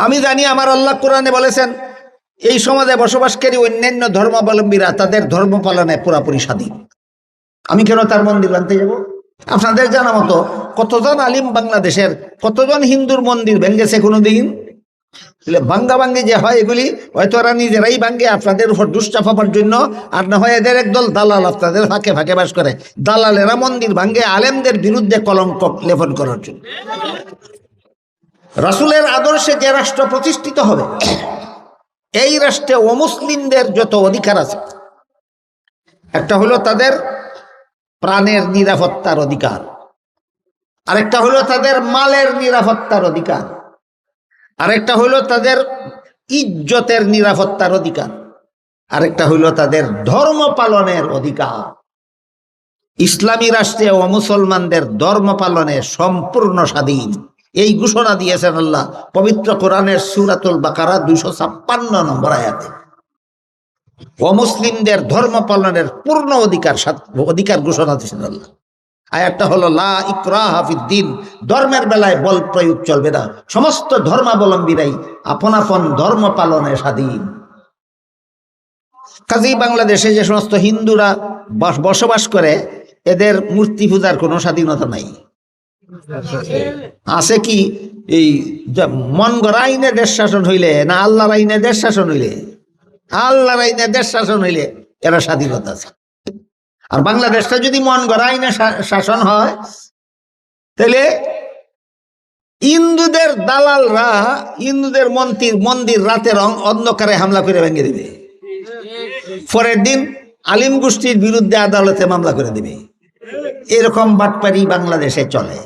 আমি জানি আমার আল্লাহ কোরআনে বলেছেন এই সমাজে বসবাসকারী অন্যান্য ধর্মাবলম্বীরা তাদের ধর্ম পালনে পুরাপুরি স্বাধীন। আমি কেন তার মন্দির বানতে যাব? আপনাদের জানা মতো কতজন আলিম বাংলাদেশের কতজন হিন্দুর মন্দির ভেঙ্গেছে কোনোদিন? ভাঙ্গা ভাঙ্গি যে হয় এগুলি হয়তো ওরা নিজেরাই ভাঙ্গে আপনাদের উপর দুষ্টাফাবার জন্য, আর না হয় এদের একদল দালাল আপনাদের ফাঁকে ফাঁকে বাস করে। দালালেরা মন্দির ভাঙ্গে আলেমদের বিরুদ্ধে কলঙ্ক লেপন করার জন্য। রাসূলের আদর্শে যে রাষ্ট্র প্রতিষ্ঠিত হবে, এই রাষ্ট্রে অমুসলিমদের যত অধিকার আছে, একটা হলো তাদের প্রাণের নিরাপত্তার অধিকার, আরেকটা হলো তাদের মালের নিরাপত্তার অধিকার, আরেকটা হলো তাদের ইজ্জতের নিরাপত্তার অধিকার, আরেকটা হলো তাদের ধর্ম পালনের অধিকার। ইসলামী রাষ্ট্রে ও মুসলমানদের ধর্ম পালনে সম্পূর্ণ স্বাধীন, এই ঘোষণা দিয়েছেন আল্লাহ পবিত্র কোরআনের সূরাতুল বাকারা 256 নম্বর আয়াতে। অমুসলিমদের ধর্ম পালনের পূর্ণ অধিকার ঘোষণা দিয়েছেন আল্লাহ। আয়াতটা হলো লা ইকরাহা ফিদ্দিন, ধর্মের বেলায় বল প্রয়োগ চলবে না, সমস্ত ধর্মাবলম্বীরাই আপন আপন ধর্ম পালনে স্বাধীন। কাজেই বাংলাদেশে যে সমস্ত হিন্দুরা বসবাস করে, এদের মূর্তি পূজার কোনো স্বাধীনতা নাই। আছে কি এই মন গড়া আইনে দেশ শাসন হইলে না আল্লাহর আইনে দেশ শাসন হইলে? আল্লাহর আইনে দেশ শাসন হইলে এরা স্বাধীনতা আছে। আর বাংলাদেশটা যদি মন গড়া আইনে শাসন হয়, তাহলে হিন্দুদের দালালরা হিন্দুদের মন্দির রাতের অন্ধকারে হামলা করে ভেঙে দেবে, পরের দিন আলিম গোষ্ঠীর বিরুদ্ধে আদালতে মামলা করে দেবে। এরকম বাটপারি বাংলাদেশে চলে।